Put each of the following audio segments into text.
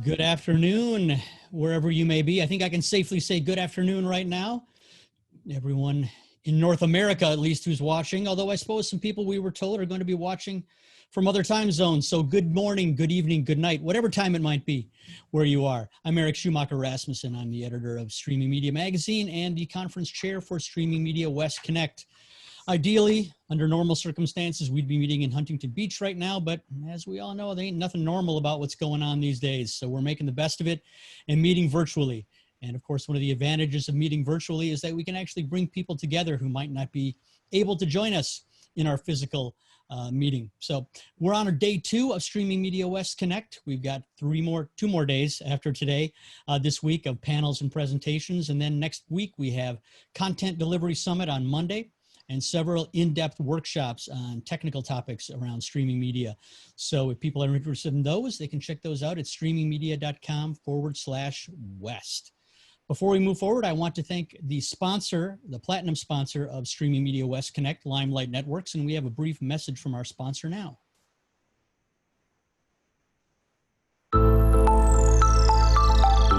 Good afternoon, wherever you may be. I think I can safely say good afternoon right now. Everyone in North America, at least, who's watching, although I suppose some people we were told are going to be watching from other time zones. So good morning, good evening, good night, whatever time it might be where you are. I'm Eric Schumacher Rasmussen. I'm the editor of Streaming Media Magazine and the conference chair for Streaming Media West Connect. Ideally, under normal circumstances, we'd be meeting in Huntington Beach right now, but as we all know, there ain't nothing normal about what's going on these days. So we're making the best of it and meeting virtually. And of course, one of the advantages of meeting virtually is that we can actually bring people together who might not be able to join us in our physical meeting. So we're on our day 2 of Streaming Media West Connect. We've got 2 more days after today, this week, of panels and presentations. And then next week, we have Content Delivery Summit on Monday, and several in-depth workshops on technical topics around streaming media. So if people are interested in those, they can check those out at streamingmedia.com/west. Before we move forward, I want to thank the sponsor, the platinum sponsor of Streaming Media West Connect, Limelight Networks, and we have a brief message from our sponsor now.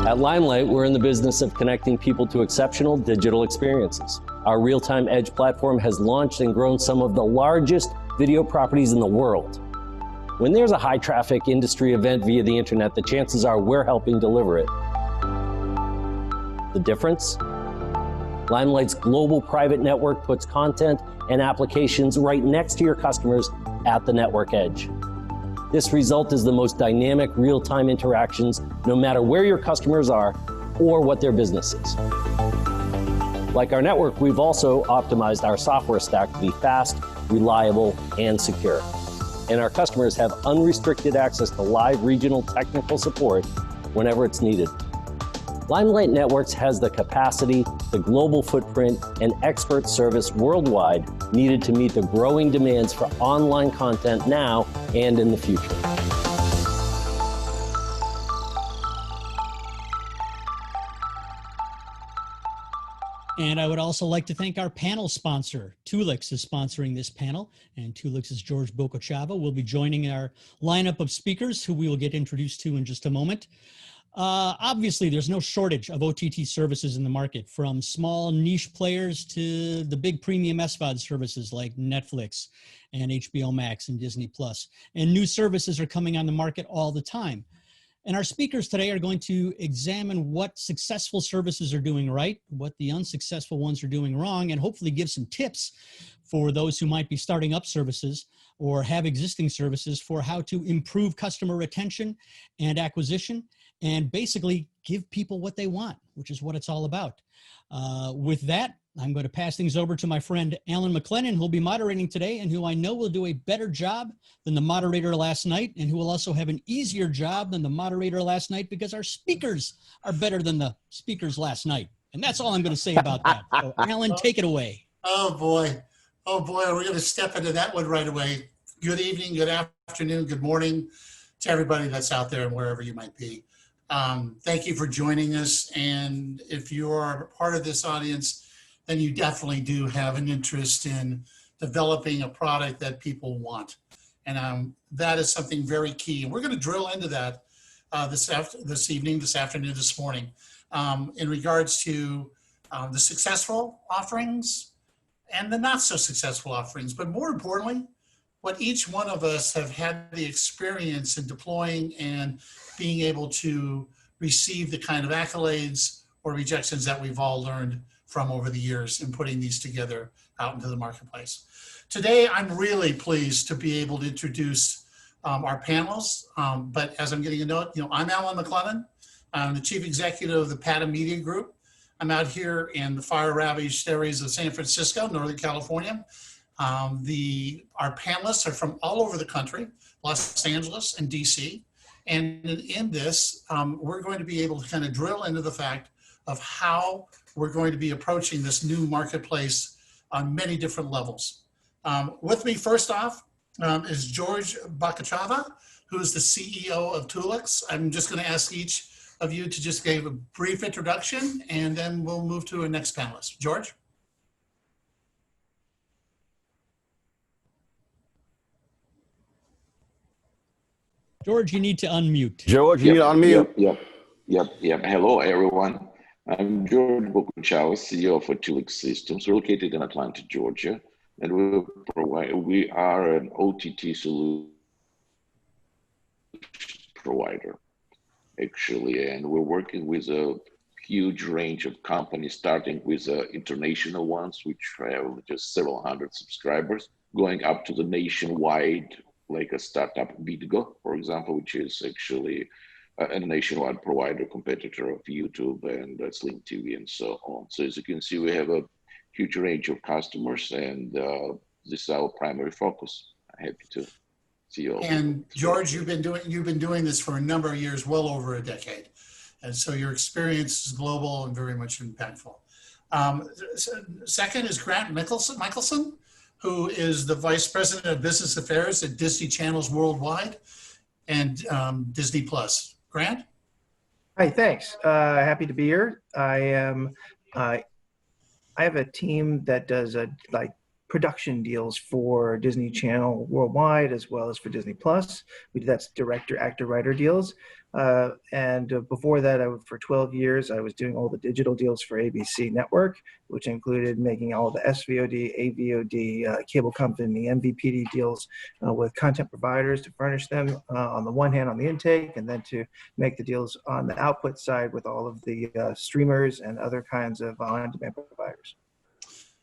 At Limelight, we're in the business of connecting people to exceptional digital experiences. Our real-time Edge platform has launched and grown some of the largest video properties in the world. When there's a high-traffic industry event via the internet, the chances are we're helping deliver it. The difference? Limelight's global private network puts content and applications right next to your customers at the network edge. This result is the most dynamic real-time interactions, no matter where your customers are or what their business is. Like our network, we've also optimized our software stack to be fast, reliable, and secure. And our customers have unrestricted access to live regional technical support whenever it's needed. Limelight Networks has the capacity, the global footprint, and expert service worldwide needed to meet the growing demands for online content now and in the future. And I would also like to thank our panel sponsor. Tulix is sponsoring this panel, and Tulix's George Bokochava will be joining our lineup of speakers, who we will get introduced to in just a moment. Obviously, there's no shortage of OTT services in the market, from small niche players to the big premium SVOD services like Netflix and HBO Max and Disney+. And new services are coming on the market all the time. And our speakers today are going to examine what successful services are doing right, what the unsuccessful ones are doing wrong, and hopefully give some tips for those who might be starting up services or have existing services for how to improve customer retention and acquisition, and basically give people what they want, which is what it's all about. With that, I'm going to pass things over to my friend Alan McLennan, who will be moderating today and who I know will do a better job than the moderator last night, and who will also have an easier job than the moderator last night, because our speakers are better than the speakers last night. And that's all I'm going to say about that. So Alan, take it away. Oh boy, are we going to step into that one right away? Good evening, good afternoon, good morning to everybody that's out there and wherever you might be. Thank you for joining us. And if you are part of this audience, then you definitely do have an interest in developing a product that people want. And that is something very key. And we're going to drill into that this evening, this afternoon, this morning, in regards to the successful offerings and the not so successful offerings. But more importantly, what each one of us have had the experience in deploying and being able to receive the kind of accolades or rejections that we've all learned from over the years in putting these together out into the marketplace. Today, I'm really pleased to be able to introduce our panelists. But as I'm getting to know it, I'm Alan McLennan. I'm the Chief Executive of the PATA Media Group. I'm out here in the fire-ravaged areas of San Francisco, Northern California. Our panelists are from all over the country, Los Angeles and DC. And in this, we're going to be able to kind of drill into the fact of how we're going to be approaching this new marketplace on many different levels. With me, first off, is George Bokochava, who is the CEO of Tulix. I'm just going to ask each of you to just give a brief introduction, and then we'll move to our next panelist. George? George, you need to unmute. George, you need to unmute. Yep. Hello, everyone. I'm George Bokuchava, CEO for Tulix Systems, located in Atlanta, Georgia, and we are an OTT solution provider, actually, and we're working with a huge range of companies, starting with international ones, which have just several hundred subscribers, going up to the nationwide, like a startup Vidgo, for example, which is actually a nationwide provider, competitor of YouTube and Sling TV and so on. So as you can see, we have a huge range of customers, and this is our primary focus. I'm happy to see you all. And George, you've been doing this for a number of years, well over a decade. And so your experience is global and very much impactful. Second is Grant Michaelson, who is the Vice President of Business Affairs at Disney Channels Worldwide and Disney Plus. Grant? Hi, thanks. Happy to be here. I have a team that does like production deals for Disney Channel Worldwide as well as for Disney Plus. That's director, actor, writer deals. And before that, for 12 years, I was doing all the digital deals for ABC Network, which included making all the SVOD, AVOD, cable company, MVPD deals with content providers to furnish them on the one hand on the intake, and then to make the deals on the output side with all of the streamers and other kinds of on-demand providers.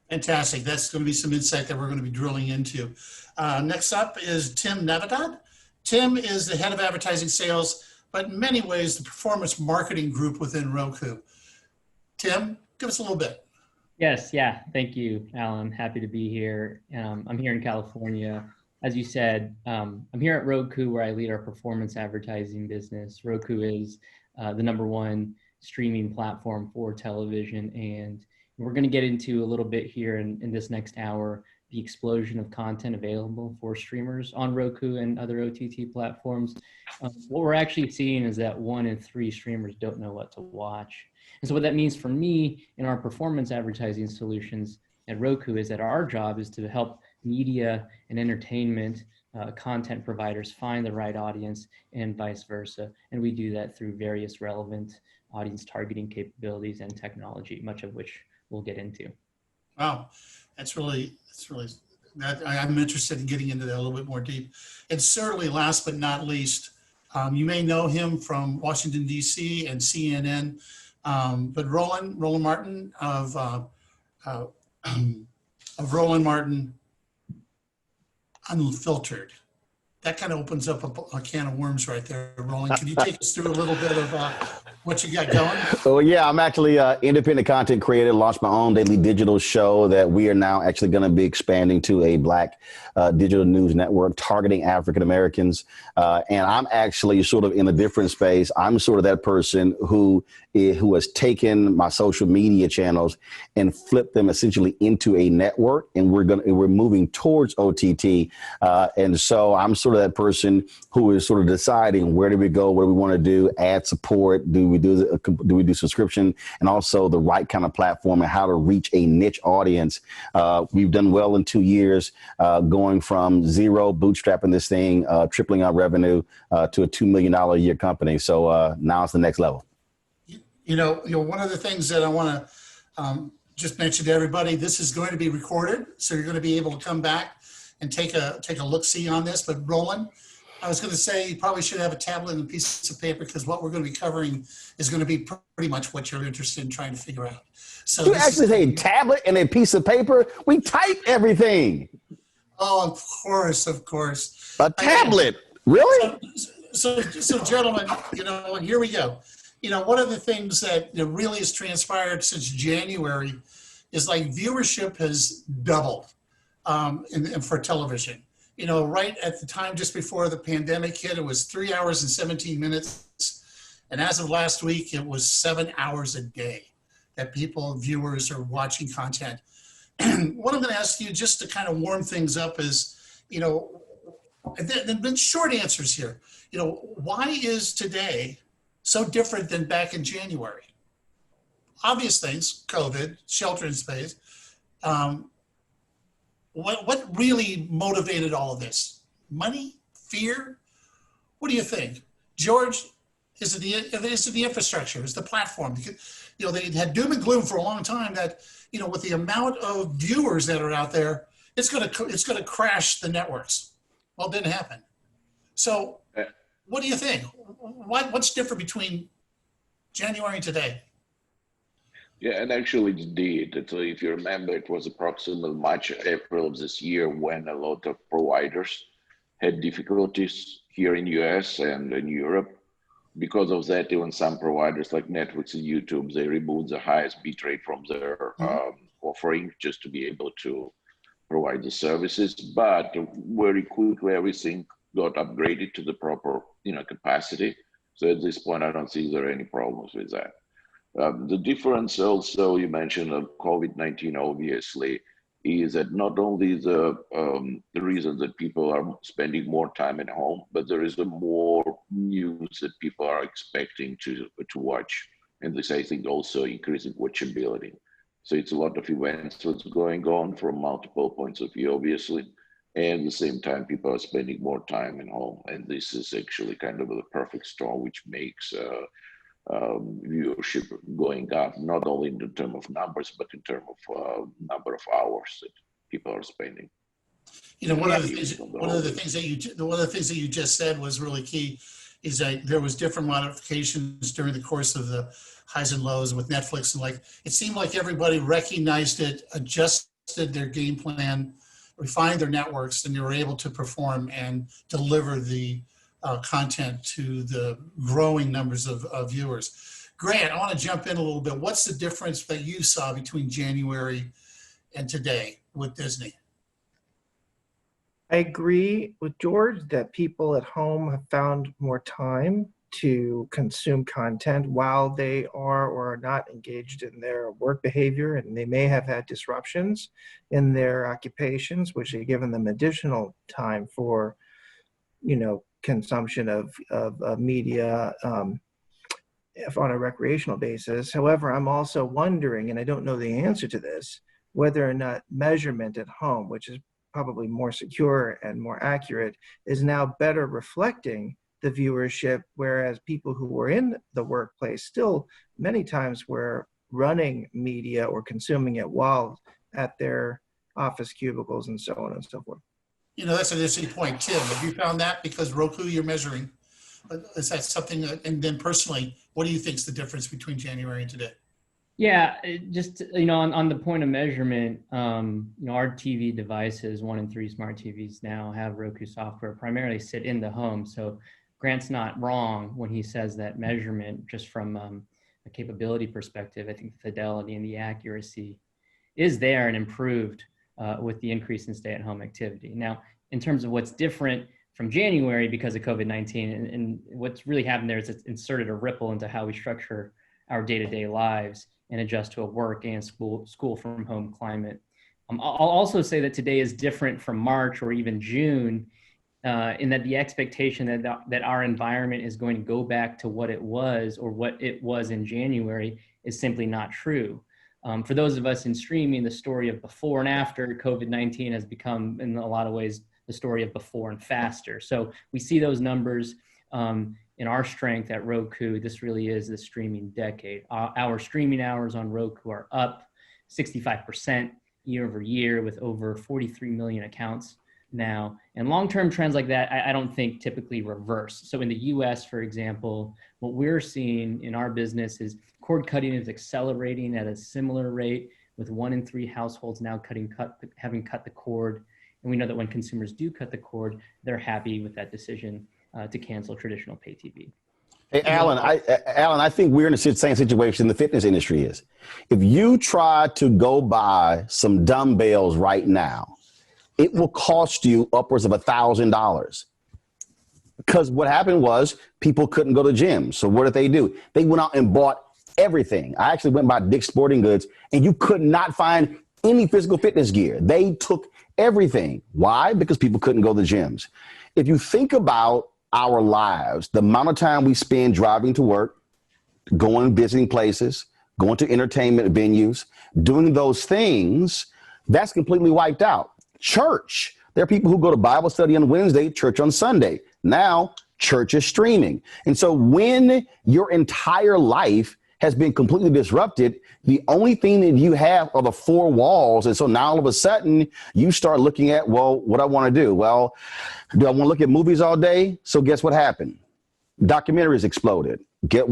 Fantastic. That's going to be some insight that we're going to be drilling into. Next up is Tim Nevito. Tim is the head of advertising sales, but in many ways, the performance marketing group within Roku. Tim, give us a little bit. Yes, yeah. Thank you, Alan. Happy to be here. I'm here in California. As you said, I'm here at Roku, where I lead our performance advertising business. Roku is the #1 streaming platform for television, and we're going to get into a little bit here in this next hour, the explosion of content available for streamers on Roku and other OTT platforms. What we're actually seeing is that 1 in 3 streamers don't know what to watch. And so what that means for me in our performance advertising solutions at Roku is that our job is to help media and entertainment content providers find the right audience and vice versa. And we do that through various relevant audience targeting capabilities and technology, much of which we'll get into. Wow, that's really I'm interested in getting into that a little bit more deep. And certainly last but not least, you may know him from Washington, DC and CNN, but Roland Martin of Roland Martin Unfiltered. That kind of opens up a can of worms right there. Roland, can you take us through a little bit of what you got going? So yeah, I'm actually independent content creator, launched my own daily digital show that we are now actually going to be expanding to a Black digital news network targeting African Americans. And I'm actually sort of in a different space. I'm sort of that person who has taken my social media channels and flipped them essentially into a network, and we're moving towards OTT. And so I'm sort of that person who is sort of deciding where do we go, what do we want to do, ad support, do we do subscription, and also the right kind of platform and how to reach a niche audience. We've done well in 2 years, going from zero, bootstrapping this thing, tripling our revenue to a $2 million a year company. So now it's the next level. You know, one of the things that I want to just mention to everybody, this is going to be recorded, so you're going to be able to come back and take a look-see on this. But Roland, I was going to say you probably should have a tablet and a piece of paper, because what we're going to be covering is going to be pretty much what you're interested in trying to figure out. So you actually say tablet and a piece of paper? We type everything. Oh, of course. A tablet, really? So gentlemen, here we go. One of the things that really has transpired since January is like viewership has doubled for television. Right at the time just before the pandemic hit, it was 3 hours and 17 minutes. And as of last week, it was 7 hours a day that viewers are watching content. And what I'm going to ask you just to kind of warm things up is, there've been short answers here. Why is today so different than back in January? Obvious things, COVID, shelter in place. What really motivated all of this? Money? Fear? What do you think? George, is it the infrastructure? Is the platform? You know, they had doom and gloom for a long time that, you know, with the amount of viewers that are out there, it's gonna crash the networks. Well, it didn't happen. So what do you think? What's different between January and today? Yeah, and actually it did. So if you remember, it was approximately March, April of this year when a lot of providers had difficulties here in US and in Europe. Because of that, even some providers like Netflix and YouTube, they removed the highest bitrate from their offering just to be able to provide the services. But very quickly, everything got upgraded to the proper, capacity. So at this point, I don't see there are any problems with that. The difference also, you mentioned of COVID-19, obviously, is that not only the reason that people are spending more time at home, but there is more news that people are expecting to watch. And this, I think, also increasing watchability. So it's a lot of events that's going on from multiple points of view, obviously. And at the same time, people are spending more time at home. And this is actually kind of the perfect storm, which makes viewership going up, not only in terms of numbers, but in terms of number of hours that people are spending. You know, one of the things that you just said was really key, is that there was different modifications during the course of the highs and lows with Netflix, and like it seemed like everybody recognized it, adjusted their game plan, refined their networks, and they were able to perform and deliver the content to the growing numbers of viewers. Grant, I want to jump in a little bit. What's the difference that you saw between January and today with Disney? I agree with George that people at home have found more time to consume content while they are or are not engaged in their work behavior, and they may have had disruptions in their occupations, which have given them additional time for, consumption of media if on a recreational basis. However, I'm also wondering, and I don't know the answer to this, whether or not measurement at home, which is probably more secure and more accurate, is now better reflecting the viewership, whereas people who were in the workplace still many times were running media or consuming it while at their office cubicles and so on and so forth. You know, that's an interesting point, Tim. Have you found that? Because Roku, you're measuring. Is that something that, and then personally, what do you think is the difference between January and today? Yeah, just, on the point of measurement, our TV devices, 1 in 3 smart TVs now have Roku software, primarily sit in the home. So Grant's not wrong when he says that measurement, just from a capability perspective, I think the fidelity and the accuracy is there and improved with the increase in stay-at-home activity. Now, in terms of what's different from January because of COVID-19, and what's really happened there is it's inserted a ripple into how we structure our day-to-day lives and adjust to a work and school from home climate. I'll also say that today is different from March or even June in that the expectation that our environment is going to go back to what it was or what it was in January is simply not true. For those of us in streaming, the story of before and after COVID-19 has become, in a lot of ways, the story of before and faster. So we see those numbers in our strength at Roku. This really is the streaming decade. Our streaming hours on Roku are up 65% year over year with over 43 million accounts now. And long-term trends like that, I don't think typically reverse. So in the US, for example, what we're seeing in our business is cord cutting is accelerating at a similar rate, with 1 in 3 households now having cut the cord. And we know that when consumers do cut the cord, they're happy with that decision to cancel traditional pay TV. Hey, Alan, I think we're in the same situation the fitness industry is. If you try to go buy some dumbbells right now, it will cost you upwards of $1,000. Because what happened was people couldn't go to gyms. So what did they do? They went out and bought everything. I actually went by Dick's Sporting Goods, and you could not find any physical fitness gear. They took everything. Why? Because people couldn't go to gyms. If you think about our lives, the amount of time we spend driving to work, going visiting places, going to entertainment venues, doing those things, that's completely wiped out. Church. There are people who go to Bible study on Wednesday, church on Sunday. Now church is streaming. And so when your entire life has been completely disrupted, the only thing that you have are the four walls. And so now all of a sudden you start looking at, well, what I want to do? Well, do I want to look at movies all day? So guess what happened? Documentaries exploded. I don't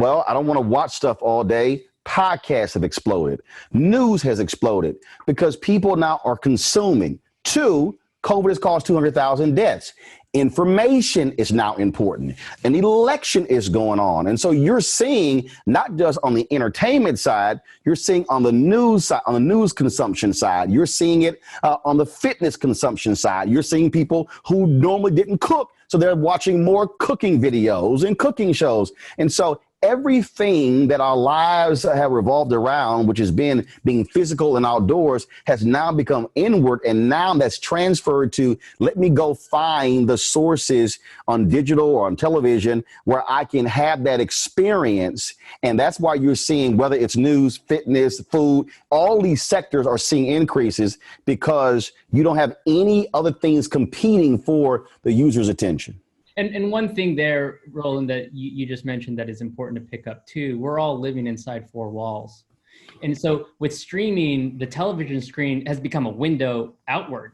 want to watch stuff all day. Podcasts have exploded. News has exploded because people now are consuming. Two, COVID has caused 200,000 deaths. Information is now important. An election is going on. And so you're seeing not just on the entertainment side, you're seeing on the news side, on the news consumption side, you're seeing it on the fitness consumption side. You're seeing people who normally didn't cook, so they're watching more cooking videos and cooking shows. And so everything that our lives have revolved around, which has been being physical and outdoors, has now become inward. And now that's transferred to, let me go find the sources on digital or on television where I can have that experience. And that's why you're seeing, whether it's news, fitness, food, all these sectors are seeing increases because you don't have any other things competing for the user's attention. And one thing there, Roland, that you just mentioned that is important to pick up too, we're all living inside four walls. And so with streaming, the television screen has become a window outward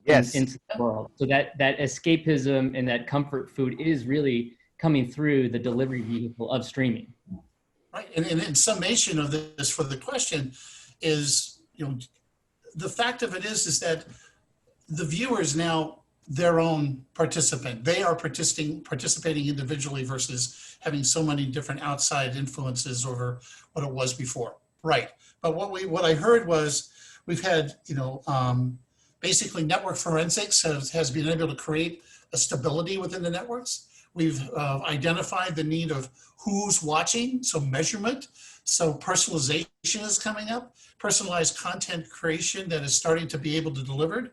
into the world. So that escapism and that comfort food is really coming through the delivery vehicle of streaming. Right, and in summation of this for the question is, the fact of it is that the viewers now, their own participant. They are participating individually versus having so many different outside influences over what it was before. Right. But what I heard was we've had, basically network forensics has been able to create a stability within the networks. We've identified the need of who's watching, so measurement. So personalization is coming up, personalized content creation that is starting to be able to deliver.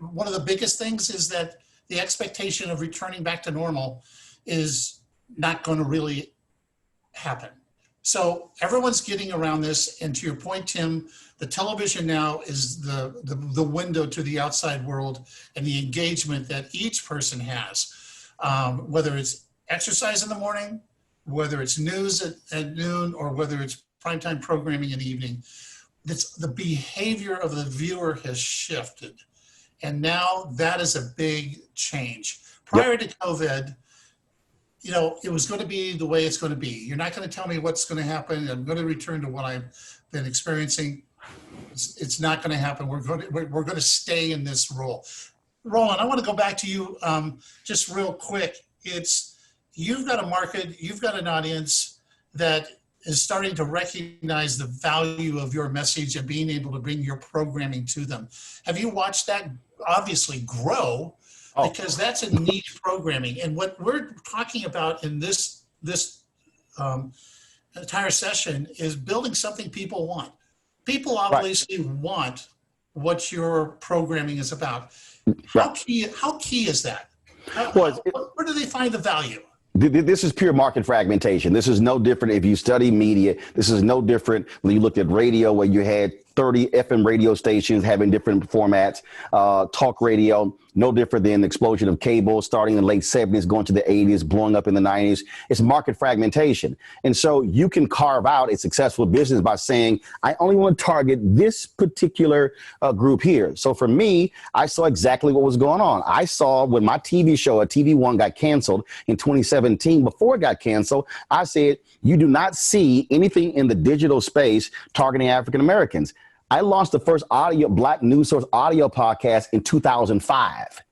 One of the biggest things is that the expectation of returning back to normal is not going to really happen. So everyone's getting around this. And to your point, Tim, the television now is the window to the outside world and the engagement that each person has, whether it's exercise in the morning, whether it's news at noon, or whether it's primetime programming in the evening. The behavior of the viewer has shifted. And now that is a big change. Prior to COVID, it was going to be the way it's going to be. You're not going to tell me what's going to happen. I'm going to return to what I've been experiencing. It's not going to happen. We're going to stay in this role. Roland, I want to go back to you just real quick. You've got a market, you've got an audience that is starting to recognize the value of your message and being able to bring your programming to them. Have you watched that obviously grow? Because that's a niche programming. And what we're talking about in this entire session is building something people want. People obviously want what your programming is about. How key is that? Where do they find the value? This is pure market fragmentation. This is no different if you study media. This is no different when you looked at radio, where you had 30 FM radio stations having different formats, talk radio, no different than the explosion of cable starting in the late 70s, going to the 80s, blowing up in the 90s. It's market fragmentation. And so you can carve out a successful business by saying, I only want to target this particular group here. So for me, I saw exactly what was going on. I saw when my TV show at TV1 got canceled in 2017, before it got canceled, I said, you do not see anything in the digital space targeting African Americans. I launched the first Black news source audio podcast in 2005,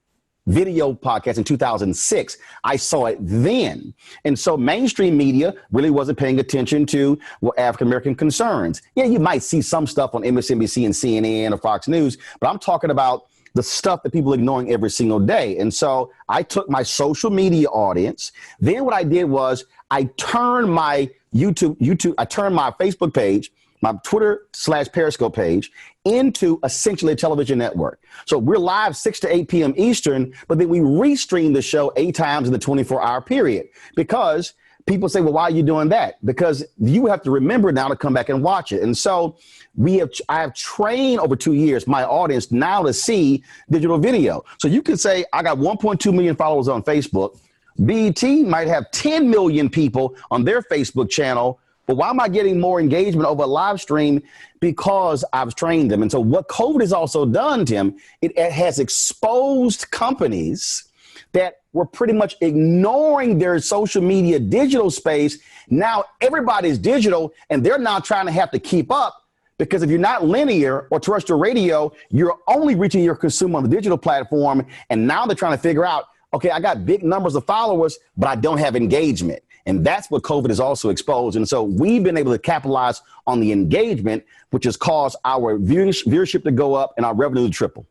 video podcast in 2006. I saw it then. And so mainstream media really wasn't paying attention to African-American concerns. Yeah, you might see some stuff on MSNBC and CNN or Fox News, but I'm talking about the stuff that people are ignoring every single day. And so I took my social media audience. Then what I did was I turned my I turned my Facebook page, my Twitter/Periscope page, into essentially a television network. So we're live 6 to 8 p.m. Eastern, but then we restream the show 8 times in the 24-hour period because people say, well, why are you doing that? Because you have to remember now to come back and watch it. And so I have trained over 2 years my audience now to see digital video. So you could say, I got 1.2 million followers on Facebook. BET might have 10 million people on their Facebook channel. But why am I getting more engagement over a live stream? Because I've trained them. And so what COVID has also done, Tim, it has exposed companies that were pretty much ignoring their social media digital space. Now everybody's digital and they're now trying to have to keep up, because if you're not linear or terrestrial radio, you're only reaching your consumer on the digital platform. And now they're trying to figure out, okay, I got big numbers of followers, but I don't have engagement. And that's what COVID has also exposed. And so we've been able to capitalize on the engagement, which has caused our viewership to go up and our revenue to triple.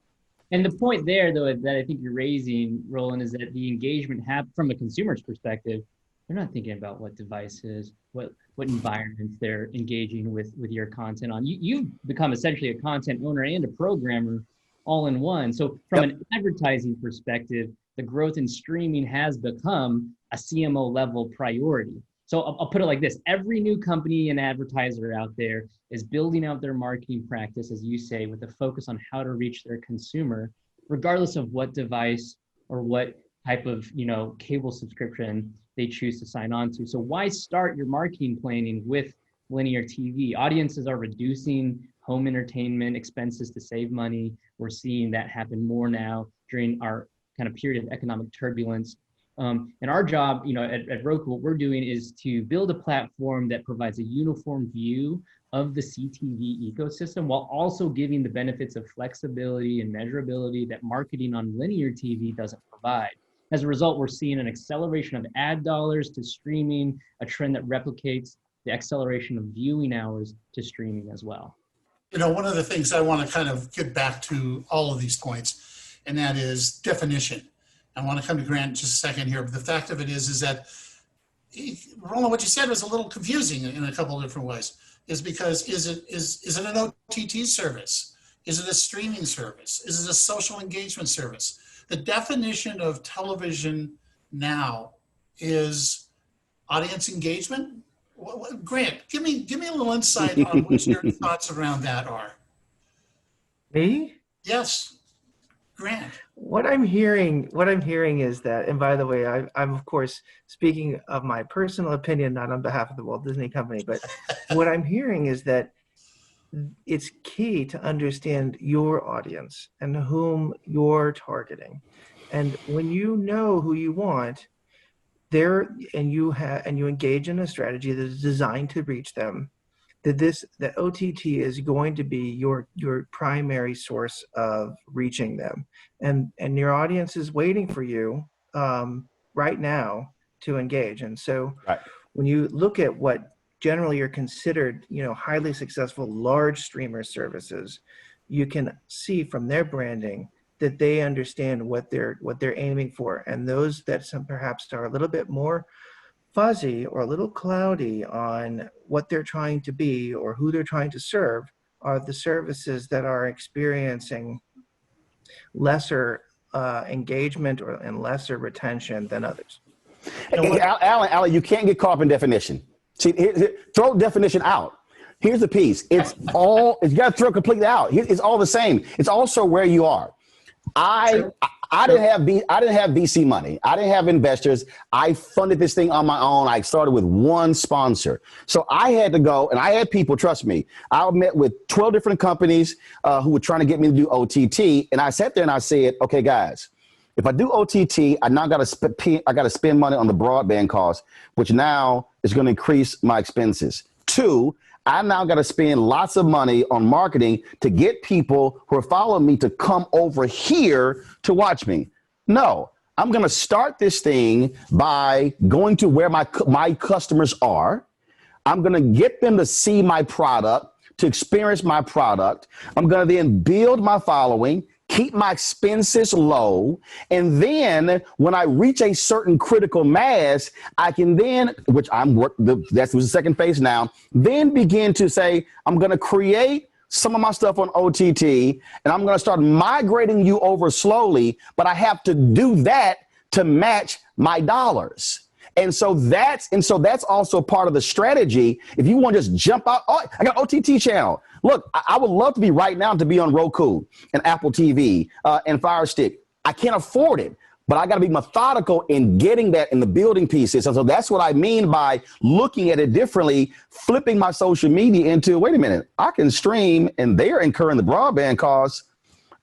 And the point there, though, that I think you're raising, Roland, is that the engagement from a consumer's perspective, they're not thinking about what devices, what environments they're engaging with your content on. You've become essentially a content owner and a programmer all in one. So from an advertising perspective, the growth in streaming has become a CMO level priority. So I'll put it like this. Every new company and advertiser out there is building out their marketing practice, as you say, with a focus on how to reach their consumer, regardless of what device or what type of, cable subscription they choose to sign on to. So why start your marketing planning with linear TV? Audiences are reducing home entertainment expenses to save money. We're seeing that happen more now during our kind of period of economic turbulence. And our job, at Roku, what we're doing is to build a platform that provides a uniform view of the CTV ecosystem while also giving the benefits of flexibility and measurability that marketing on linear TV doesn't provide. As a result, we're seeing an acceleration of ad dollars to streaming, a trend that replicates the acceleration of viewing hours to streaming as well. One of the things I want to kind of get back to all of these points, and that is definition. I want to come to Grant in just a second here, but the fact of it is that, Roland, what you said was a little confusing in a couple of different ways. Is because is it an OTT service? Is it a streaming service? Is it a social engagement service? The definition of television now is audience engagement. Grant, give me a little insight on what your thoughts around that are. Me? Yes, Grant. What I'm hearing is that, and by the way, I'm of course speaking of my personal opinion, not on behalf of the Walt Disney Company, but what I'm hearing is that it's key to understand your audience and whom you're targeting. And when you know who you want, and you engage in a strategy that is designed to reach them, that OTT is going to be your primary source of reaching them, and your audience is waiting for you right now to engage. And so when you look at what generally are considered highly successful large streamer services, you can see from their branding that they understand what they're aiming for, and those that perhaps are a little bit more fuzzy or a little cloudy on what they're trying to be or who they're trying to serve are the services that are experiencing lesser engagement and lesser retention than others. Alan, you can't get caught up in definition. See, throw definition out. Here's the piece. You got to throw it completely out. It's all the same. It's also where you are. I didn't have VC money. I didn't have investors. I funded this thing on my own. I started with one sponsor. So I had to go, and I had people, trust me, I met with 12 different companies who were trying to get me to do OTT. And I sat there and I said, okay, guys, if I do OTT, I now got to spend money on the broadband cost, which now is going to increase my expenses. 2, I now got to spend lots of money on marketing to get people who are following me to come over here to watch me. No, I'm going to start this thing by going to where my customers are. I'm going to get them to see my product, to experience my product. I'm going to then build my following, keep my expenses low, and then when I reach a certain critical mass, I can then, that's the second phase now, then begin to say, I'm going to create some of my stuff on OTT, and I'm going to start migrating you over slowly, but I have to do that to match my dollars. And so that's also part of the strategy. If you want to just jump out, oh, I got an OTT channel. Look, I would love to be right now to be on Roku and Apple TV and Fire Stick. I can't afford it, but I got to be methodical in getting that in the building pieces. And so that's what I mean by looking at it differently, flipping my social media into, wait a minute, I can stream and they're incurring the broadband costs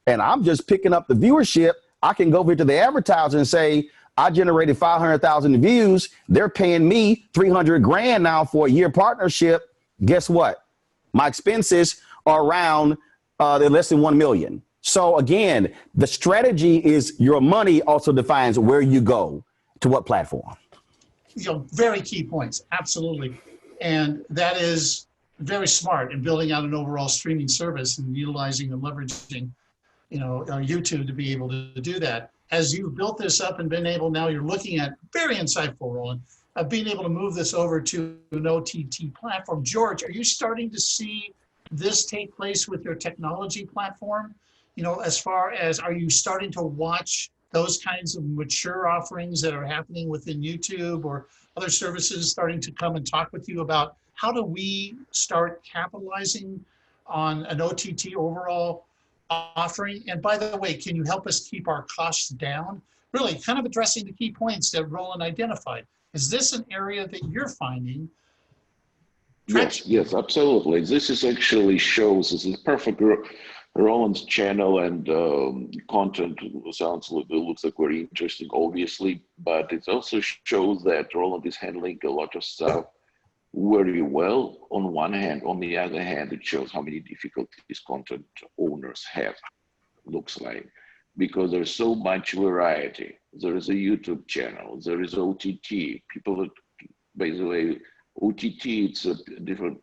and I'm just picking up the viewership. I can go over to the advertiser and say, I generated 500,000 views. They're paying me 300 grand now for a year partnership. Guess what? My expenses are around, they're less than 1 million. So again, the strategy is your money also defines where you go to what platform. You know, very key points. Absolutely. And that is very smart in building out an overall streaming service and utilizing and leveraging, you know, YouTube to be able to do that. As you've built this up and been able, now you're looking at, very insightful, Roland, of being able to move this over to an OTT platform. George, are you starting to see this take place with your technology platform? You know, as far as, are you starting to watch those kinds of mature offerings that are happening within YouTube or other services starting to come and talk with you about how do we start capitalizing on an OTT overall offering? And by the way, can you help us keep our costs down? Really kind of addressing the key points that Roland identified. Is this an area that you're finding? Yes, absolutely. This is actually shows, this is perfect. Roland's channel and content looks like very interesting, obviously, but it also shows that Roland is handling a lot of stuff very well on one hand. On the other hand, it shows how many difficulties content owners have, looks like, because there's so much variety. There is a YouTube channel, there is OTT. People, by the way, OTT, it's a different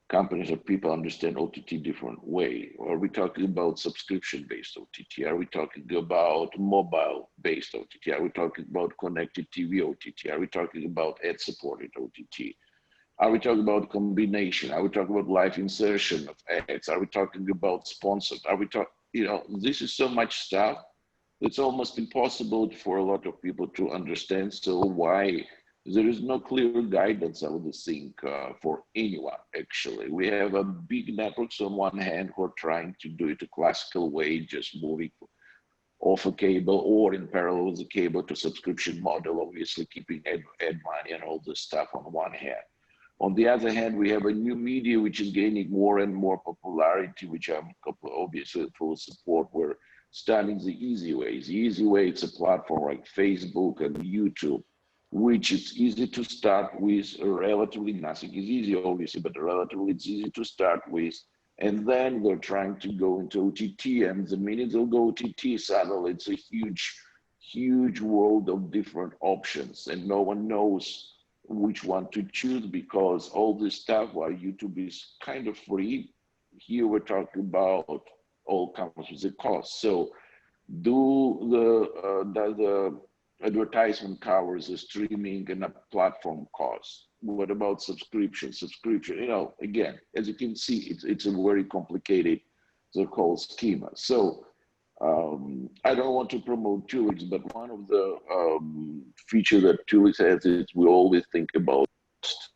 companies or people understand OTT different way. Are we talking about subscription-based OTT? Are we talking about mobile-based OTT? Are we talking about connected TV OTT? Are we talking about ad-supported OTT? Are we talking about combination? Are we talking about live insertion of ads? Are we talking about sponsored? Are we talking, you know, this is so much stuff. It's almost impossible for a lot of people to understand. So why there is no clear guidance, I would think, for anyone, actually. We have a big networks on one hand who are trying to do it a classical way, just moving off a cable or in parallel with the cable to subscription model, obviously keeping ad money and all this stuff on one hand. On the other hand, we have a new media which is gaining more and more popularity, which I'm obviously full support. We're starting the easy way. The easy way, it's a platform like Facebook and YouTube, which is easy to start with, relatively nothing is easy, obviously, but relatively it's easy to start with. And then they're trying to go into OTT, and the minute they'll go OTT, suddenly it's a huge world of different options, and no one knows which one to choose because all this stuff, while YouTube is kind of free, here we're talking about all comes with a cost. So does the advertisement covers the streaming and a platform cost? What about subscription? Subscription, you know, again, as you can see, it's a very complicated the whole schema. So I don't want to promote Tulix, but one of the features that Tulix has is we always think about cost.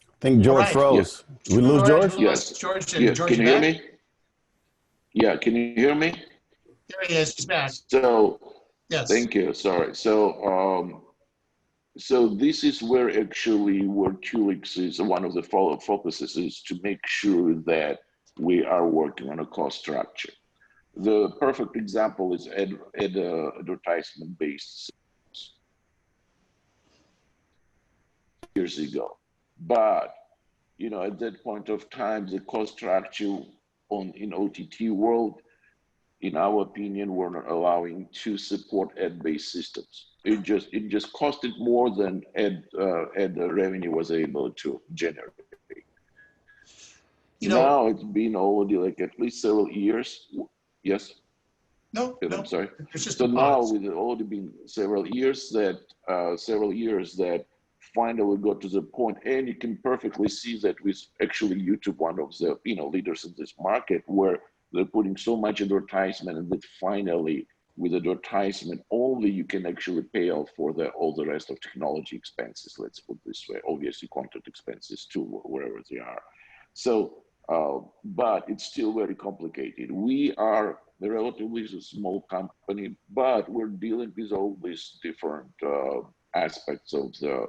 I think George froze. Did we lose George? Yes. George, Yes. George, Can you hear me? Yeah, can you hear me? There he is. He's back. So, yes. Thank you. Sorry. So, so this is where actually where Tulix is one of the focuses is to make sure that we are working on a cost structure. The perfect example is advertisement based years ago. But, you know, at that point of time, the cost structure in OTT world, in our opinion, were not allowing to support ad-based systems. It just costed more than ad revenue was able to generate. You know, now it's been already like at least several years. Yes. No, I'm sorry. It's just so a now pause. with already been several years that finally got to the point, and you can perfectly see that with actually YouTube, one of the leaders in this market, where they're putting so much advertisement, and that finally with advertisement only you can actually pay off for all the rest of technology expenses, let's put this way, obviously content expenses too, wherever they are. So but it's still very complicated. We are a relatively small company, but we're dealing with all these different aspects of the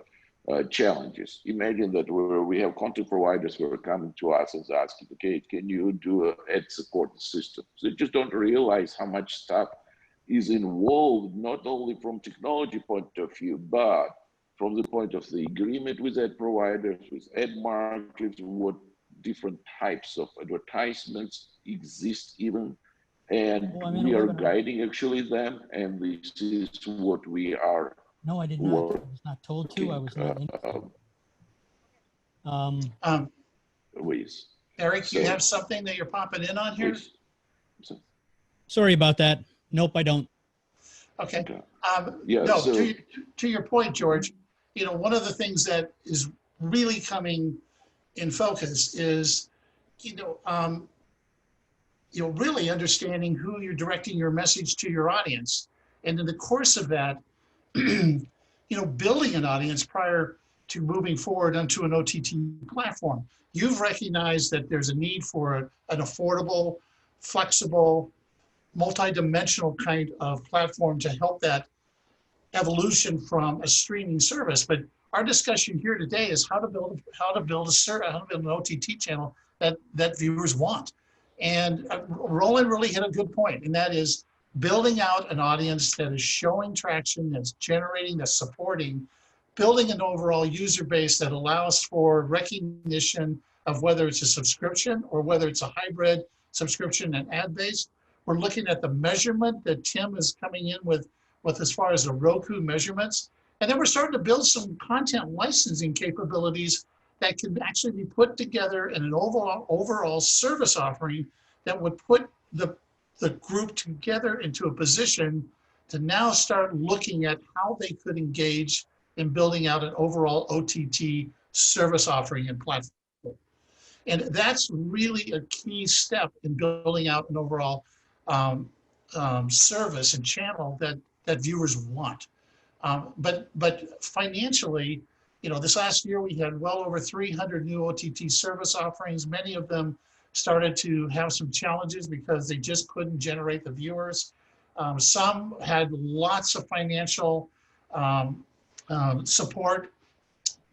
challenges. Imagine that we have content providers who are coming to us and asking, okay, can you do an ad support system? So they just don't realize how much stuff is involved, not only from technology point of view, but from the point of the agreement with ad providers, with ad markets, what different types of advertisements exist even. And we are guiding actually them, and this is what we are. No, I did not. I was not told to. I was not interested. Ways. Eric, you have something that you're popping in on here? Sorry about that. Nope, I don't. Okay. Yeah, no, so, to your point, George, one of the things that is really coming in focus is, really understanding who you're directing your message to your audience. And in the course of that, building an audience prior to moving forward onto an OTT platform. You've recognized that there's a need for an affordable, flexible, multi-dimensional kind of platform to help that evolution from a streaming service. But our discussion here today is how to build an OTT channel that viewers want. And Roland really hit a good point, and that is building out an audience that is showing traction, that's generating, that's supporting, building an overall user base that allows for recognition of whether it's a subscription or whether it's a hybrid subscription and ad-based. We're looking at the measurement that Tim is coming in with as far as the Roku measurements. And then we're starting to build some content licensing capabilities that can actually be put together in an overall service offering that would put the group together into a position to now start looking at how they could engage in building out an overall OTT service offering and platform. And that's really a key step in building out an overall service and channel that viewers want. But financially, this last year we had well over 300 new OTT service offerings. Many of them started to have some challenges because they just couldn't generate the viewers. Some had lots of financial support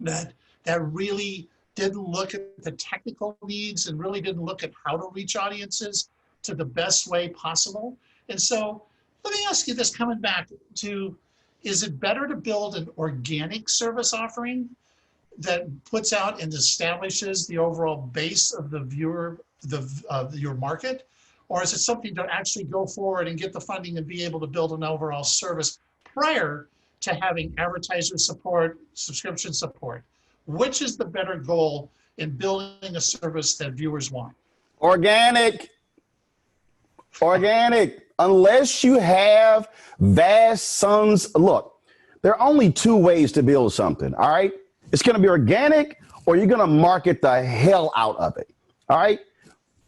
that really didn't look at the technical needs and really didn't look at how to reach audiences to the best way possible. And so let me ask you this, coming back to, is it better to build an organic service offering that puts out and establishes the overall base of the viewer, your market? Or is it something to actually go forward and get the funding and be able to build an overall service prior to having advertiser support, subscription support? Which is the better goal in building a service that viewers want? Organic. Unless you have vast sums. Look, there are only two ways to build something, all right? It's going to be organic, or you're going to market the hell out of it, all right?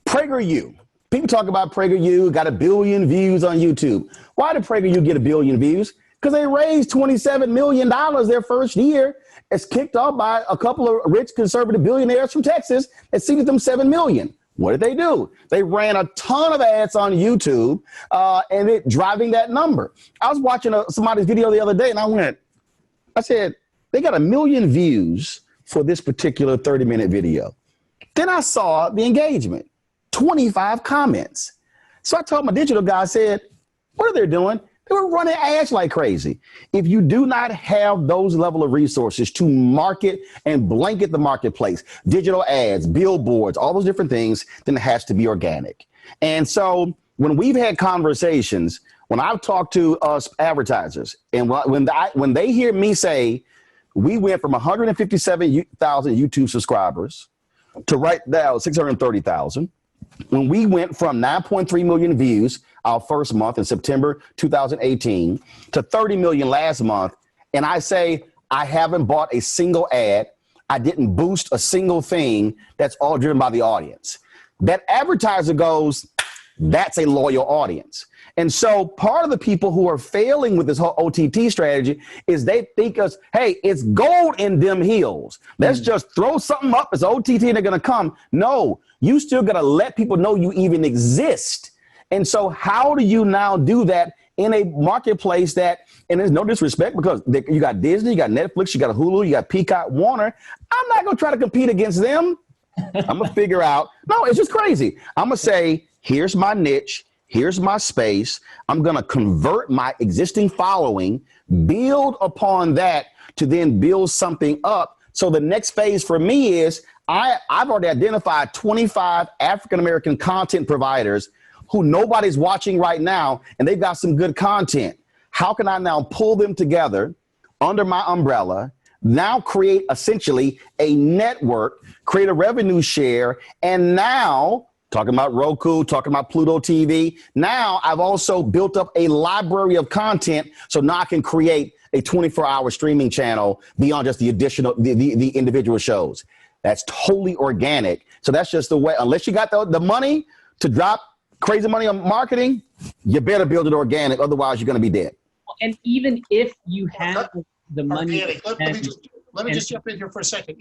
PragerU. People talk about PragerU, got 1 billion views on YouTube. Why did PragerU get 1 billion views? Because they raised $27 million their first year. It's kicked off by a couple of rich conservative billionaires from Texas that seeded them $7 million. What did they do? They ran a ton of ads on YouTube and it driving that number. I was watching somebody's video the other day and I said, they got 1 million views for this particular 30-minute video. Then I saw the engagement, 25 comments. So I told my digital guy, I said, what are they doing? They were running ads like crazy. If you do not have those level of resources to market and blanket the marketplace, digital ads, billboards, all those different things, then it has to be organic. And so when we've had conversations, when I've talked to us advertisers, and when they hear me say, we went from 157,000 YouTube subscribers to right now 630,000. When we went from 9.3 million views our first month in September 2018 to 30 million last month, and I say I haven't bought a single ad. I didn't boost a single thing. That's all driven by the audience. That advertiser goes, that's a loyal audience. And so part of the people who are failing with this whole OTT strategy is they think us, hey, it's gold in them hills. Let's just throw something up as OTT and they're going to come. No, you still got to let people know you even exist. And so how do you now do that in a marketplace that, and there's no disrespect because you got Disney, you got Netflix, you got Hulu, you got Peacock, Warner. I'm not going to try to compete against them. I'm going to figure out. No, it's just crazy. I'm going to say, here's my niche. Here's my space. I'm going to convert my existing following, build upon that to then build something up. So the next phase for me is I've already identified 25 African-American content providers who nobody's watching right now, and they've got some good content. How can I now pull them together under my umbrella, now create essentially a network, create a revenue share, and now talking about Roku, talking about Pluto TV. Now I've also built up a library of content. So now I can create a 24-hour streaming channel beyond just the additional, the individual shows. That's totally organic. So that's just the way, unless you got the money to drop crazy money on marketing, you better build it organic. Otherwise you're going to be dead. And even if you have the money. Let me just jump in here for a second.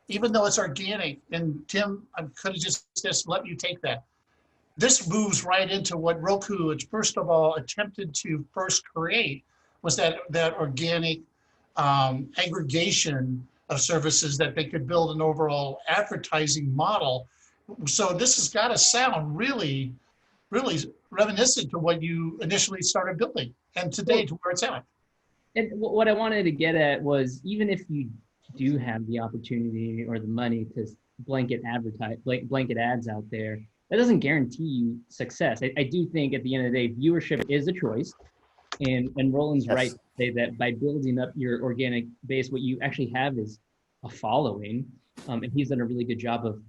Even though it's organic, and Tim, I could have just let you take that. This moves right into what Roku, first of all, attempted to first create was that organic aggregation of services that they could build an overall advertising model. So this has got to sound really, really reminiscent to what you initially started building and today to where it's at. And what I wanted to get at was, even if you do have the opportunity or the money to blanket ads out there, that doesn't guarantee you success. I do think at the end of the day, viewership is a choice. And Roland's right to say that by building up your organic base, what you actually have is a following. And he's done a really good job of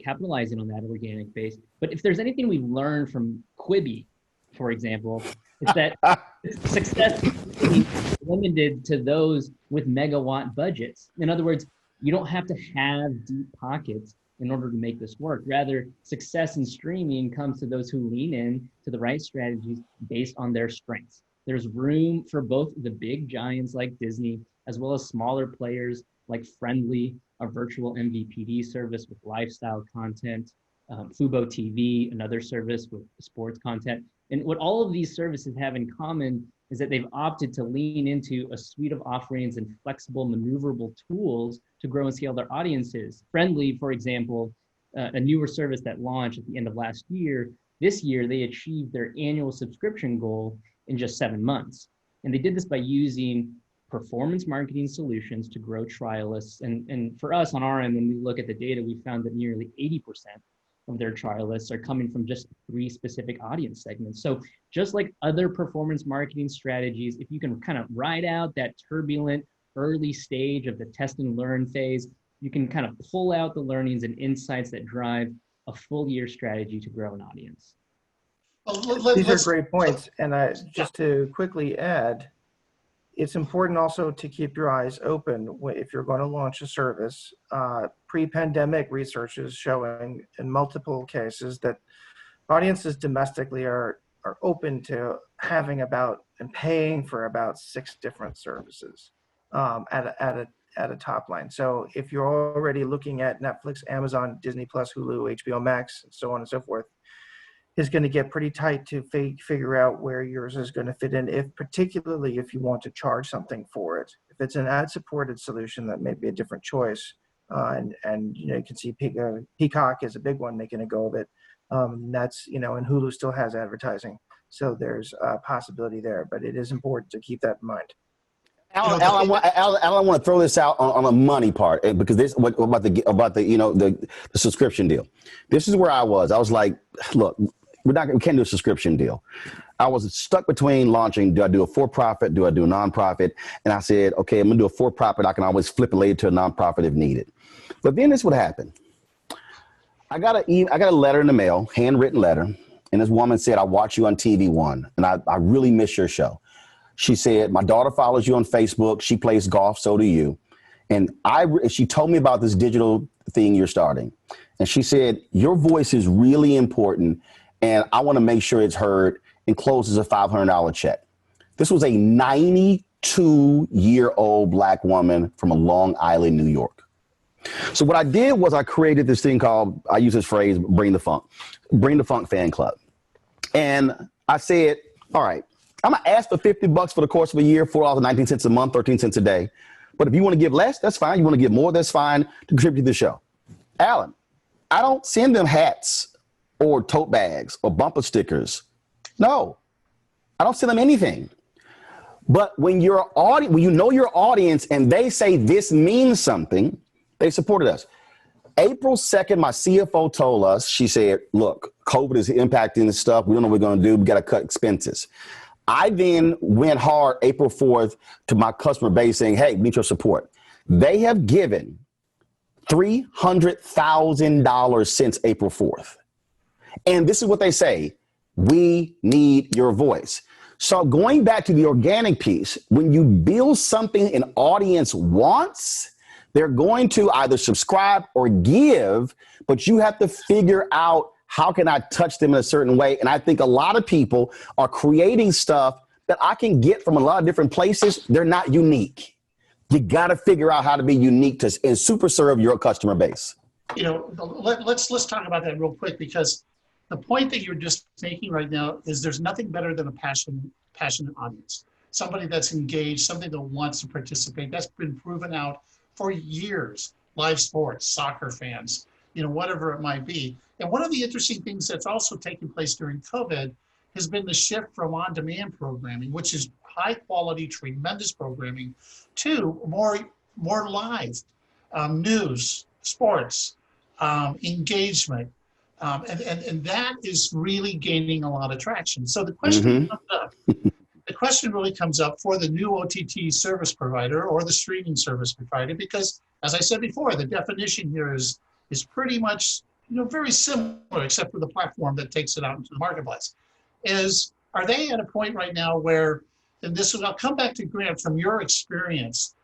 capitalizing on that organic base. But if there's anything we've learned from Quibi, for example, it's that success is limited to those with megawatt budgets. In other words, you don't have to have deep pockets in order to make this work. Rather, success in streaming comes to those who lean in to the right strategies based on their strengths. There's room for both the big giants like Disney, as well as smaller players like Friendly, a virtual MVPD service with lifestyle content, Fubo TV, another service with sports content. And what all of these services have in common is that they've opted to lean into a suite of offerings and flexible, maneuverable tools to grow and scale their audiences. Friendly, for example, a newer service that launched at the end of last year, this year they achieved their annual subscription goal in just 7 months. And they did this by using performance marketing solutions to grow trialists. And for us on our end, when we look at the data, we found that nearly 80% of their trialists are coming from just 3 specific audience segments. So just like other performance marketing strategies, if you can kind of ride out that turbulent early stage of the test and learn phase, you can kind of pull out the learnings and insights that drive a full year strategy to grow an audience. These are great points. And just to quickly add, it's important also to keep your eyes open if you're going to launch a service. Pre-pandemic research is showing in multiple cases that audiences domestically are open to having about and paying for about 6 different services at a top line. So if you're already looking at Netflix, Amazon, Disney Plus, Hulu, HBO Max, and so on and so forth, is going to get pretty tight to figure out where yours is going to fit in, particularly if you want to charge something for it. If it's an ad-supported solution, that may be a different choice. And you know, you can see Peacock is a big one making a go of it. That's, you know, and Hulu still has advertising. So there's a possibility there, but it is important to keep that in mind. Alan, I want to throw this out on a money part, because this about the you know the subscription deal. This is where I was. I was like, look, we can't do a subscription deal. I was stuck between launching. Do I do a for-profit? Do I do a nonprofit? And I said, okay, I'm gonna do a for-profit. I can always flip it later to a nonprofit if needed. But then this would happen. I got a letter in the mail, handwritten letter, and this woman said, I watch you on TV One, and I really miss your show. She said, my daughter follows you on Facebook. She plays golf. So do you. And she told me about this digital thing you're starting. And she said, your voice is really important. And I want to make sure it's heard, and closes a $500 check. This was a 92-year-old Black woman from Long Island, New York. So what I did was I created this thing called, I use this phrase, Bring the Funk fan club. And I said, all right, I'm going to ask for $50 for the course of a year, $4.19 a month, 13 cents a day. But if you want to give less, that's fine. You want to give more, that's fine, to contribute to the show. Alan, I don't send them hats or tote bags or bumper stickers. No, I don't send them anything. But when when you know your audience and they say this means something, they supported us. April 2nd, my CFO told us, she said, look, COVID is impacting this stuff. We don't know what we're going to do. We got to cut expenses. I then went hard April 4th to my customer base saying, hey, we need your support. They have given $300,000 since April 4th. And this is what they say: we need your voice. So going back to the organic piece, when you build something an audience wants, they're going to either subscribe or give, but you have to figure out, how can I touch them in a certain way? And I think a lot of people are creating stuff that I can get from a lot of different places. They're not unique. You got to figure out how to be unique and super serve your customer base. You know, let's talk about that real quick, because the point that you're just making right now is there's nothing better than a passionate audience. Somebody that's engaged, somebody that wants to participate. That's been proven out for years. Live sports, soccer fans, you know, whatever it might be. And one of the interesting things that's also taken place during COVID has been the shift from on-demand programming, which is high quality, tremendous programming, to more live news, sports, engagement. And that is really gaining a lot of traction. So the question comes up, the question really comes up for the new OTT service provider or the streaming service provider, because as I said before, the definition here is pretty much, you know, very similar, except for the platform that takes it out into the marketplace. Are they at a point right now where, and this is, I'll come back to Grant, from your experience,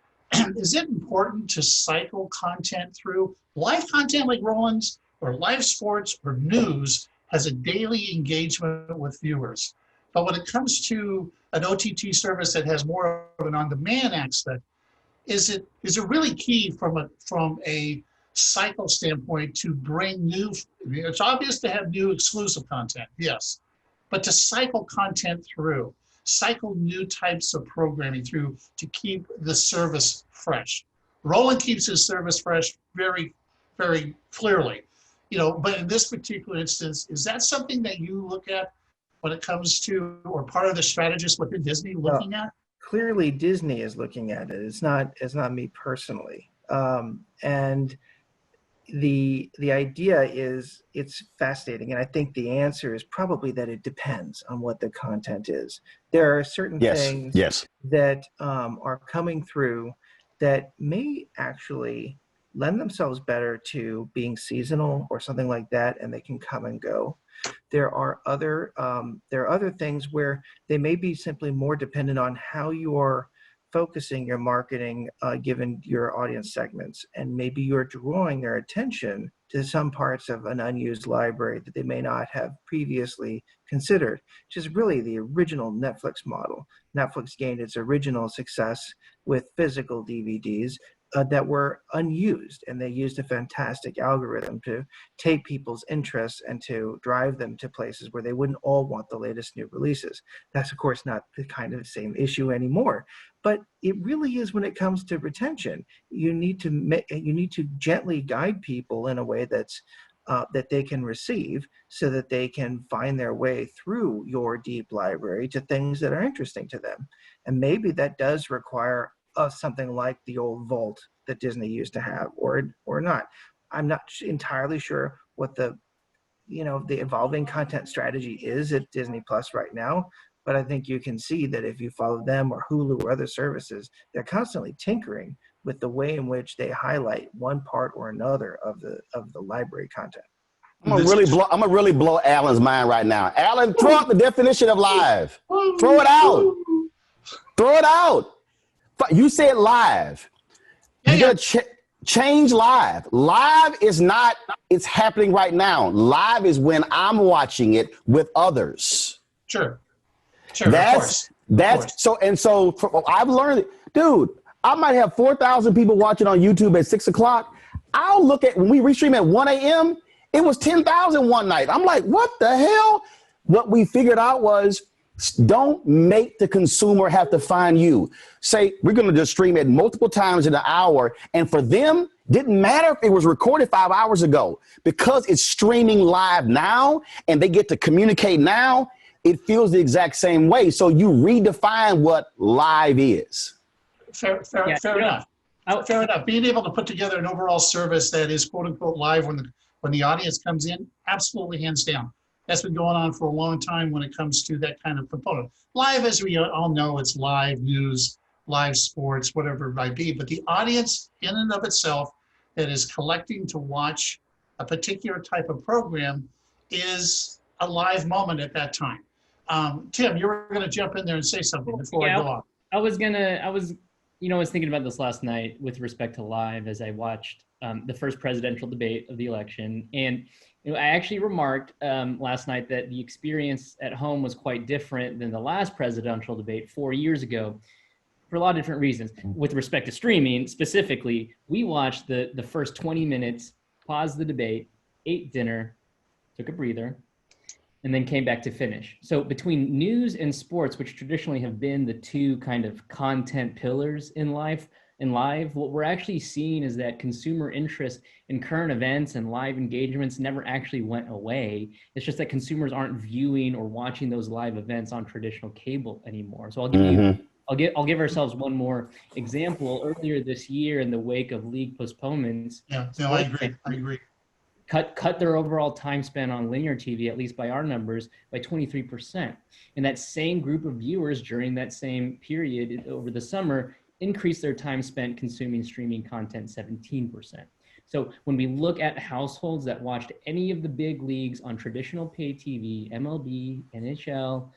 is it important to cycle content through? Live content like Roland's, or live sports or news, has a daily engagement with viewers. But when it comes to an OTT service that has more of an on-demand aspect, is it really key from a cycle standpoint to bring new? I mean, it's obvious to have new exclusive content, yes, but to cycle content through, cycle new types of programming through to keep the service fresh. Roland keeps his service fresh very, very clearly. You know, but in this particular instance, is that something that you look at when it comes to, or part of the strategist within Disney looking at? Clearly, Disney is looking at it. It's not me personally. And the idea is, it's fascinating, and I think the answer is probably that it depends on what the content is. There are certain things that are coming through that may actually lend themselves better to being seasonal or something like that, and they can come and go. There are other things where they may be simply more dependent on how you are focusing your marketing given your audience segments, and maybe you're drawing their attention to some parts of an unused library that they may not have previously considered, which is really the original Netflix model. Netflix gained its original success with physical DVDs that were unused, and they used a fantastic algorithm to take people's interests and to drive them to places where they wouldn't all want the latest new releases. That's of course not the kind of same issue anymore, but it really is when it comes to retention. You need to gently guide people in a way that's that they can receive, so that they can find their way through your deep library to things that are interesting to them. And maybe that does require something like the old vault that Disney used to have, or not. I'm not entirely sure what the evolving content strategy is at Disney Plus right now, but I think you can see that if you follow them or Hulu or other services, they're constantly tinkering with the way in which they highlight one part or another of the library content. I'm gonna really blow Alan's mind right now. Alan, throw out the definition of live. Throw it out. Throw it out. You said live. Yeah, You gotta change live. Live is not, it's happening right now. Live is when I'm watching it with others. Sure, of course. So I've learned, dude, I might have 4,000 people watching on YouTube at 6 o'clock. I'll look at when we restream at 1 a.m. It was 10,000 one night. I'm like, what the hell? What we figured out was, don't make the consumer have to find you. Say, we're going to just stream it multiple times in an hour. And for them, didn't matter if it was recorded 5 hours ago, because it's streaming live now and they get to communicate now. It feels the exact same way. So you redefine what live is. Fair enough. Fair enough. Being able to put together an overall service that is quote unquote live when the audience comes in, absolutely hands down. That's been going on for a long time when it comes to that kind of component. Live, as we all know, it's live news, live sports, whatever it might be. But the audience in and of itself that is collecting to watch a particular type of program is a live moment at that time. Tim, you were going to jump in there and say something before I go on. I was thinking about this last night with respect to live as I watched the first presidential debate of the election. And I actually remarked last night that the experience at home was quite different than the last presidential debate 4 years ago for a lot of different reasons. With respect to streaming specifically, we watched the first 20 minutes, paused the debate, ate dinner, took a breather, and then came back to finish. So between news and sports, which traditionally have been the two kind of content pillars in live, what we're actually seeing is that consumer interest in current events and live engagements never actually went away. It's just that consumers aren't viewing or watching those live events on traditional cable anymore. So I'll give ourselves one more example. Earlier this year, in the wake of league postponements, I agree. Cut their overall time spent on linear TV, at least by our numbers, by 23%. And that same group of viewers during that same period over the summer increased their time spent consuming streaming content 17%. So when we look at households that watched any of the big leagues on traditional pay TV, MLB, NHL,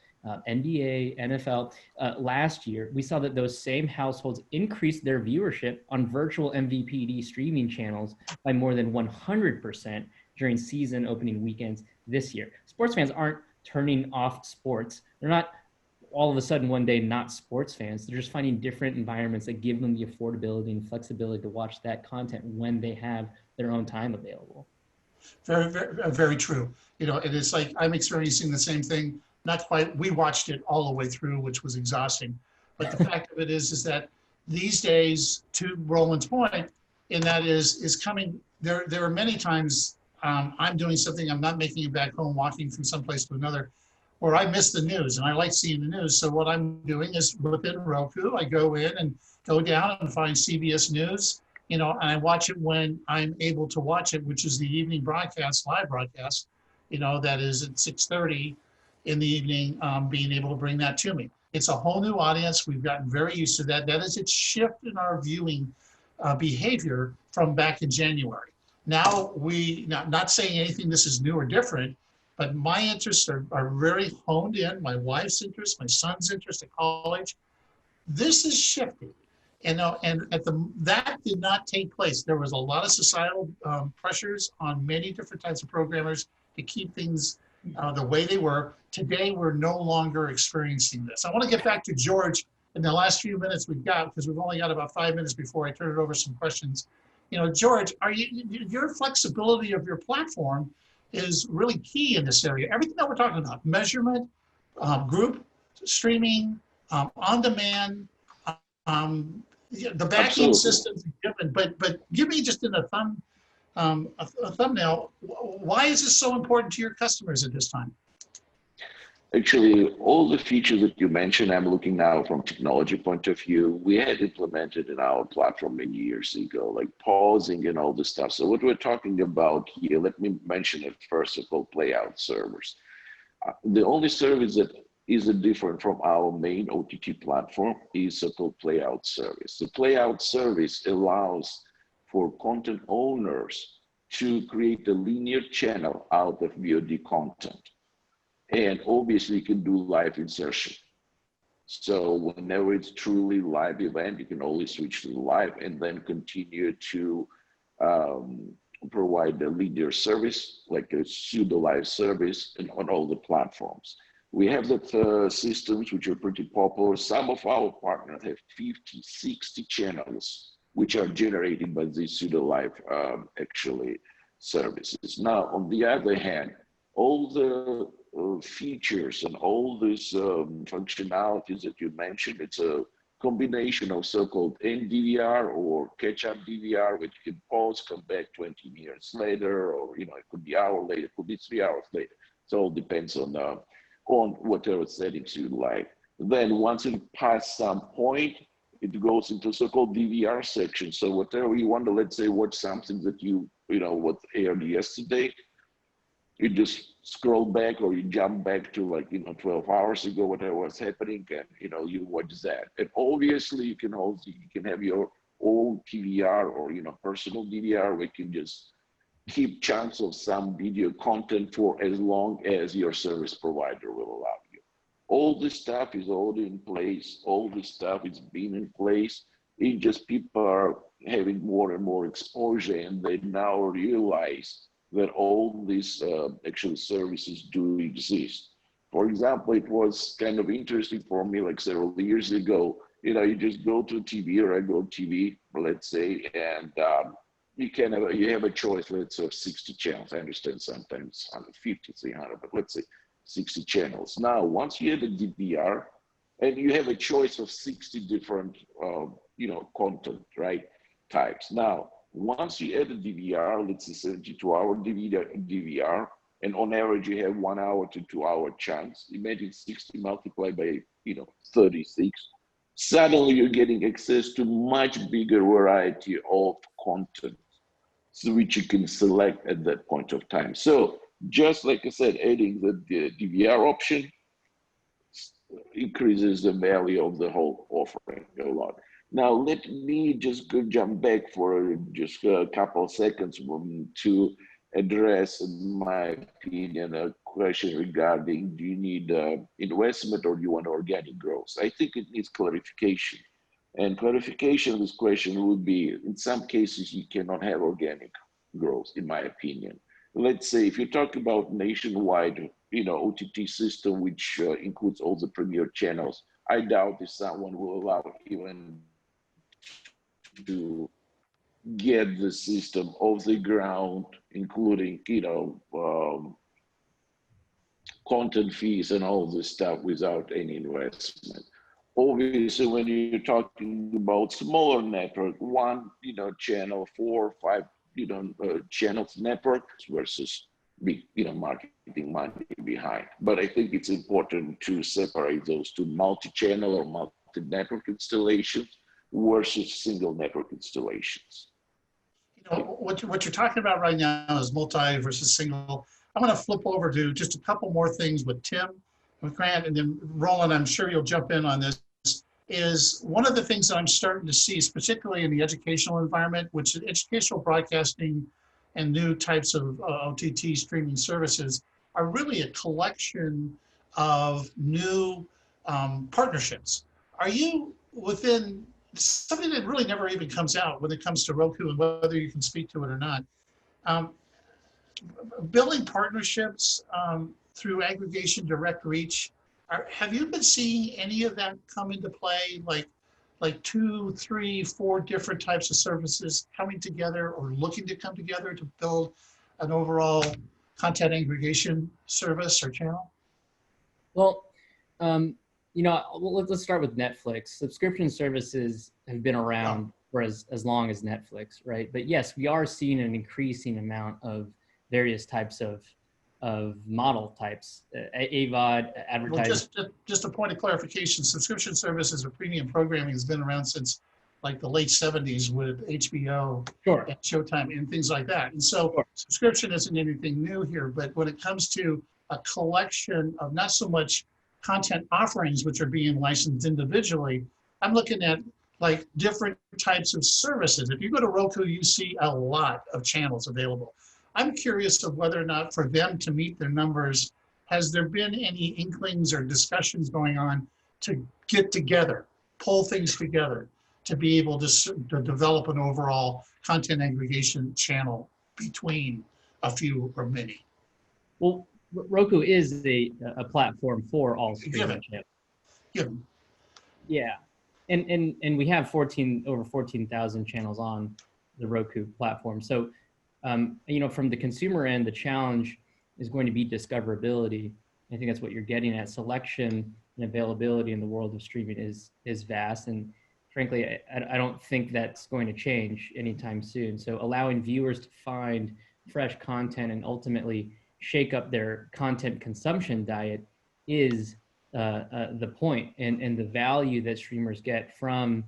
NBA, NFL, last year, we saw that those same households increased their viewership on virtual MVPD streaming channels by more than 100% during season opening weekends this year. Sports fans aren't turning off sports. They're not all of a sudden one day not sports fans. They're just finding different environments that give them the affordability and flexibility to watch that content when they have their own time available. Very, very, very true. And it's like I'm experiencing the same thing. Not quite. We watched it all the way through, which was exhausting. But the fact of it is that these days, to Roland's point, and that is coming. There are many times I'm doing something, I'm not making it back home, walking from someplace to another, or I miss the news, and I like seeing the news. So what I'm doing is within Roku, I go in and go down and find CBS News, and I watch it when I'm able to watch it, which is the evening broadcast, live broadcast, that is at 6:30 in the evening, being able to bring that to me. It's a whole new audience. We've gotten very used to that. That is its shift in our viewing behavior from back in January. Now not saying anything this is new or different, but my interests are very honed in, my wife's interests, my son's interest at college. This is shifting. And that did not take place. There was a lot of societal pressures on many different types of programmers to keep things the way they were. Today, we're no longer experiencing this. I want to get back to George in the last few minutes we've got, because we've only got about 5 minutes before I turn it over some questions. George, your flexibility of your platform is really key in this area. Everything that we're talking about, measurement, group streaming, on demand, the back-end systems, but give me just in a thumbnail, why is this so important to your customers at this time? Actually, all the features that you mentioned, I'm looking now from technology point of view, we had implemented in our platform many years ago, like pausing and all this stuff. So what we're talking about here, let me mention it first of all, playout servers. The only service that is different from our main OTT platform is so-called playout service. The playout service allows for content owners to create a linear channel out of VOD content. And obviously you can do live insertion. So whenever it's truly live event, you can always switch to live and then continue to provide a linear service, like a pseudo live service on all the platforms. We have that systems which are pretty popular. Some of our partners have 50, 60 channels, which are generated by these pseudo live actually services. Now, on the other hand, all the features and all these functionalities that you mentioned, it's a combination of so-called NDVR or catch-up DVR, which you can pause, come back 20 minutes later, or it could be an hour later, it could be 3 hours later. So it all depends on whatever settings you like. Then once it passes some point, it goes into so-called DVR section. So whatever you want to, let's say, watch something that what aired yesterday, you just scroll back or you jump back to 12 hours ago, whatever was happening, and you watch that. And obviously you can have your own TVR or personal DVR, where you can just keep chunks of some video content for as long as your service provider will allow you. All this stuff is already in place. All this stuff is being in place. It just people are having more and more exposure, and they now realize that all these actual services do exist. For example, it was kind of interesting for me, like several years ago, you just go to TV or regular TV, let's say, and you have a choice, let's say, of 60 channels. I understand sometimes 150, 300, but let's say 60 channels. Now, once you have a DVR, and you have a choice of 60 different, content, right, types. Now, once you add a DVR, let's say 72-hour DVR, and on average you have 1 hour to 2 hour chunks, imagine 60 multiplied by 36. Suddenly you're getting access to much bigger variety of content, so which you can select at that point of time. So just like I said, adding the DVR option increases the value of the whole offering a lot. Now, let me just jump back for just a couple of seconds to address, in my opinion, a question regarding, do you need investment or do you want organic growth? I think it needs clarification. And clarification of this question would be, in some cases, you cannot have organic growth, in my opinion. Let's say if you talk about nationwide, OTT system, which includes all the premier channels, I doubt if someone will allow even to get the system off the ground, including, content fees and all this stuff without any investment. Obviously, when you're talking about smaller network, one, channel, 4 or 5, channels network versus big, marketing money behind. But I think it's important to separate those two, multi-channel or multi-network installations versus single network installations. What you're talking about right now is multi versus single. I'm going to flip over to just a couple more things with Tim, with Grant, and then Roland, I'm sure you'll jump in on this, is one of the things that I'm starting to see, particularly in the educational environment, which is educational broadcasting and new types of OTT streaming services, are really a collection of new partnerships. Are you within something that really never even comes out when it comes to Roku, and whether you can speak to it or not, building partnerships through aggregation, direct reach? Have you been seeing any of that come into play, like 2, 3, 4 different types of services coming together or looking to come together to build an overall content aggregation service or channel? Well, let's start with Netflix. Subscription services have been around for as long as Netflix, right? But yes, we are seeing an increasing amount of various types of model types, AVOD, advertising. Well, just a point of clarification, subscription services or premium programming has been around since like the late 70s with HBO and Showtime and things like that. And so subscription isn't anything new here, but when it comes to a collection of not so much content offerings, which are being licensed individually, I'm looking at like different types of services. If you go to Roku, you see a lot of channels available. I'm curious of whether or not for them to meet their numbers, has there been any inklings or discussions going on to get together, pull things together to be able to develop an overall content aggregation channel between a few or many. Well, Roku is a platform for all streaming channels. Given. Yeah, and we have over 14,000 channels on the Roku platform. So, you know, from the consumer end, the challenge is going to be discoverability. I think that's what you're getting at. Selection and availability in the world of streaming is vast, and frankly, I don't think that's going to change anytime soon. So allowing viewers to find fresh content and ultimately shake up their content consumption diet is the point, and the value that streamers get from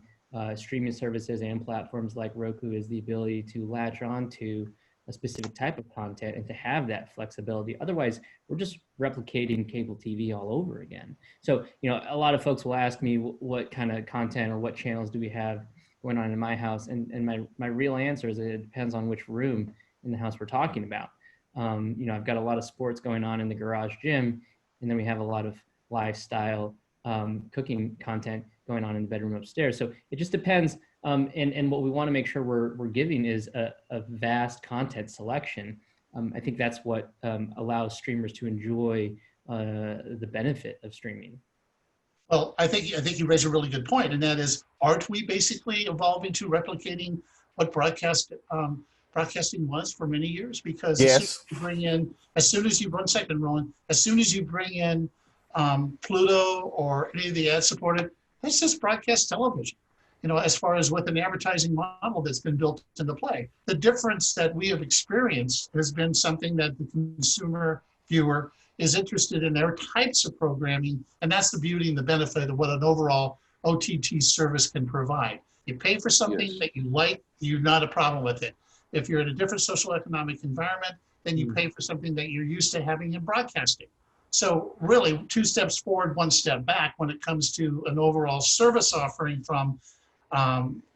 streaming services and platforms like Roku is the ability to latch on to a specific type of content and to have that flexibility. Otherwise, we're just replicating cable TV all over again. So, you know, a lot of folks will ask me what kind of content or what channels do we have going on in my house? And my real answer is it depends on which room in the house we're talking about. You know, I've got a lot of sports going on in the garage gym, and then we have a lot of lifestyle cooking content going on in the bedroom upstairs. So it just depends. And what we want to make sure we're giving is a vast content selection. I think that's what allows streamers to enjoy the benefit of streaming. Well, I think you raise a really good point, and that is, aren't we basically evolving to replicating what broadcasting was for many years? Because yes, as soon as you bring in Pluto or any of the ad-supported, that's just broadcast television. You know, as far as with an advertising model that's been built into play. The difference that we have experienced has been something that the consumer viewer is interested in their types of programming, and that's the beauty and the benefit of what an overall OTT service can provide. You pay for something that you like, you're not a problem with it. If you're in a different social economic environment, then you pay for something that you're used to having in broadcasting. So really, 2 steps forward, 1 step back when it comes to an overall service offering from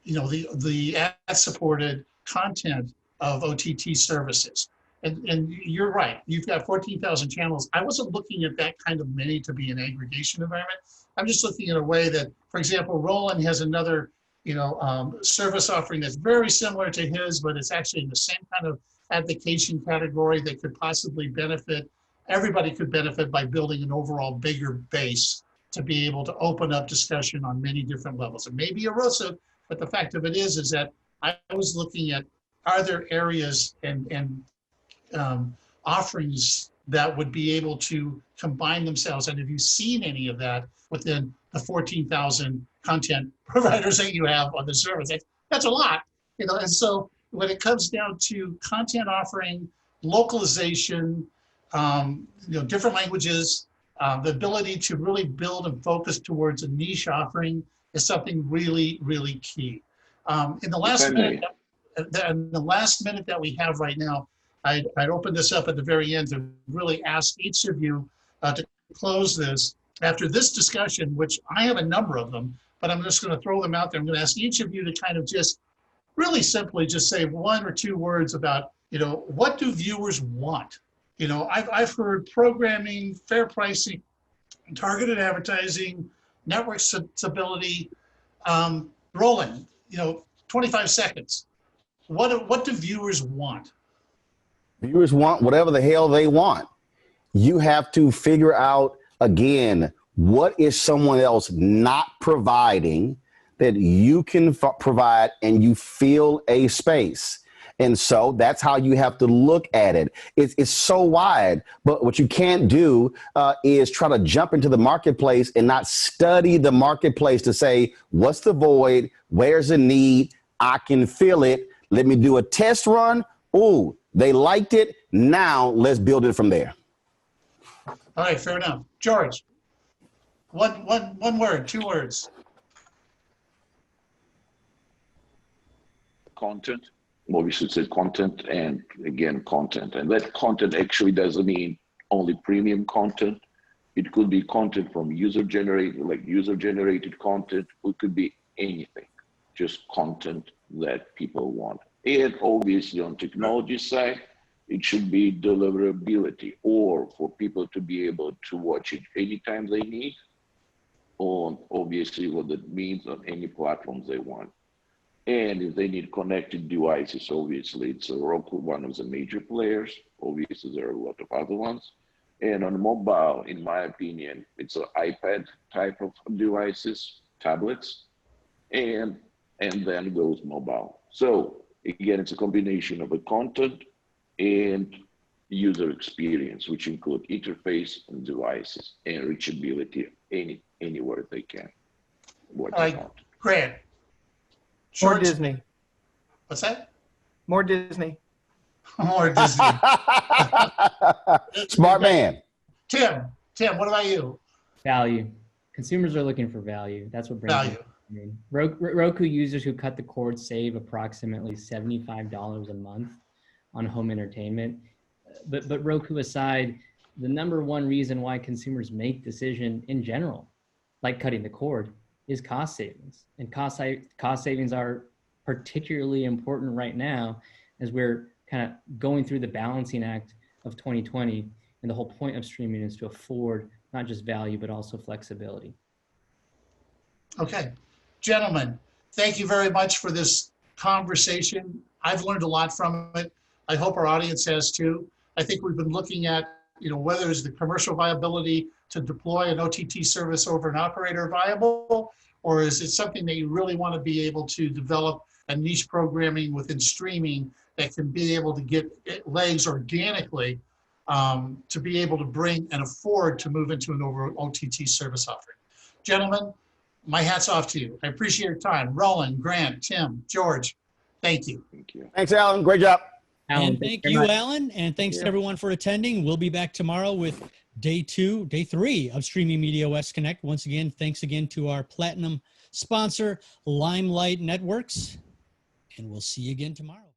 you know, the ad-supported content of OTT services. And you're right, you've got 14,000 channels. I wasn't looking at that kind of many to be an aggregation environment. I'm just looking at a way that, for example, Roland has another, you know, service offering that's very similar to his, but it's actually in the same kind of advocacy category that could possibly benefit, everybody could benefit by building an overall bigger base to be able to open up discussion on many different levels. It may be erosive, but the fact of it is that I was looking at, are there areas and offerings that would be able to combine themselves? And have you seen any of that within the 14,000 content providers that you have on the service? That's a lot, you know. And so when it comes down to content offering, localization, you know, different languages, the ability to really build and focus towards a niche offering is something really, really key. In the last minute that we have right now, I'd open this up at the very end to really ask each of you to close this. After this discussion, which I have a number of them, but I'm just going to throw them out there. I'm going to ask each of you to kind of just really simply just say 1 or 2 words about, you know, what do viewers want? You know, I've heard programming, fair pricing, targeted advertising, network stability. Roland, you know, 25 seconds. What do viewers want? Viewers want whatever the hell they want. You have to figure out, again, what is someone else not providing that you can provide, and you fill a space. And so that's how you have to look at it. It's so wide, but what you can't do is try to jump into the marketplace and not study the marketplace to say, what's the void? Where's the need? I can fill it. Let me do a test run. Ooh, they liked it. Now let's build it from there. All right, fair enough. George, one word, 2 words. Content. Well, we should say content, and again, content. And that content actually doesn't mean only premium content. It could be content from user-generated content. It could be anything, just content that people want. And obviously on technology side, it should be deliverability, or for people to be able to watch it anytime they need, on obviously what that means on any platforms they want. And if they need connected devices, obviously it's a Roku, one of the major players. Obviously there are a lot of other ones. And on mobile, in my opinion, it's an iPad type of devices, tablets, and then goes mobile. So again, it's a combination of a content and user experience, which include interface and devices and reachability anywhere they can. What All right, Grant. More Short- Disney. What's that? More Disney. More Disney. Smart man. Tim, what about you? Value. Consumers are looking for value. That's what brings Value. I mean, Roku users who cut the cord save approximately $75 a month on home entertainment. But Roku aside, the number one reason why consumers make decision in general, like cutting the cord, is cost savings. And cost savings are particularly important right now as we're kind of going through the balancing act of 2020. And the whole point of streaming is to afford not just value, but also flexibility. Okay. Gentlemen, thank you very much for this conversation. I've learned a lot from it. I hope our audience has too. I think we've been looking at, whether it's the commercial viability to deploy an OTT service over an operator viable, or is it something that you really want to be able to develop a niche programming within streaming that can be able to get legs organically to be able to bring and afford to move into an over OTT service offering. Gentlemen, my hat's off to you. I appreciate your time. Roland, Grant, Tim, George, thank you. Thank you. Thanks, Alan. Great job. Alan, And thank very you, much. Alan. And thanks to everyone for attending. We'll be back tomorrow with day 3 of Streaming Media West Connect. Once again, thanks again to our platinum sponsor, Limelight Networks. And we'll see you again tomorrow.